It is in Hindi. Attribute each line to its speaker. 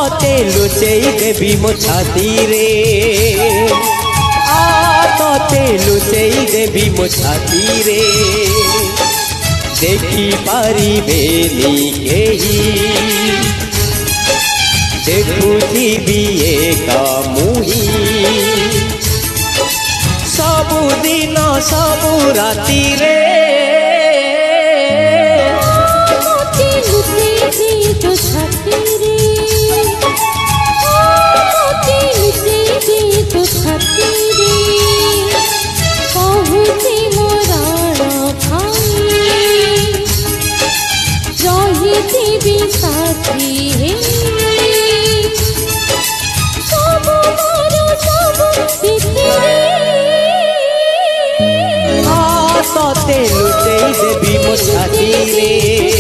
Speaker 1: तोते लुचेई देवी मो छाती रे तोते लुचेई देवी मो छाती रे देखी पारिबेनी केही देखुथिबी एका मुही सबु दिन सबु राती रे तोते लुचेई देवी मो छाती रे